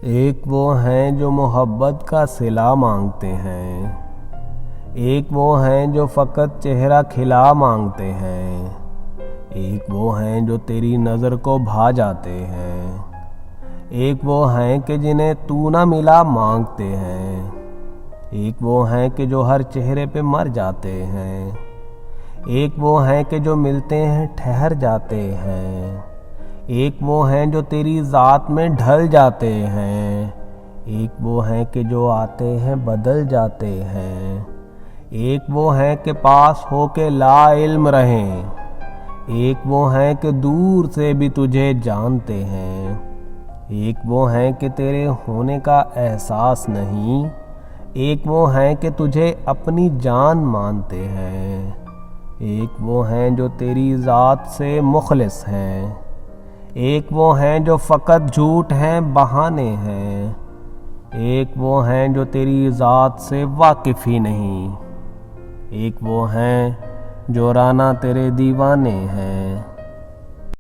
ایک وہ ہیں جو محبت کا صلہ مانگتے ہیں، ایک وہ ہیں جو فقط چہرہ کھلا مانگتے ہیں، ایک وہ ہیں جو تیری نظر کو بھا جاتے ہیں، ایک وہ ہیں کہ جنہیں تو نہ ملا مانگتے ہیں، ایک وہ ہیں کہ جو ہر چہرے پہ مر جاتے ہیں، ایک وہ ہیں کہ جو ملتے ہیں ٹھہر جاتے ہیں، ایک وہ ہیں جو تیری ذات میں ڈھل جاتے ہیں، ایک وہ ہیں کہ جو آتے ہیں بدل جاتے ہیں، ایک وہ ہیں کہ پاس ہو کے لا علم رہیں، ایک وہ ہیں کہ دور سے بھی تجھے جانتے ہیں، ایک وہ ہیں کہ تیرے ہونے کا احساس نہیں، ایک وہ ہیں کہ تجھے اپنی جان مانتے ہیں، ایک وہ ہیں جو تیری ذات سے مخلص ہیں، ایک وہ ہیں جو فقط جھوٹ ہیں بہانے ہیں، ایک وہ ہیں جو تیری ذات سے واقف ہی نہیں، ایک وہ ہیں جو رانا تیرے دیوانے ہیں۔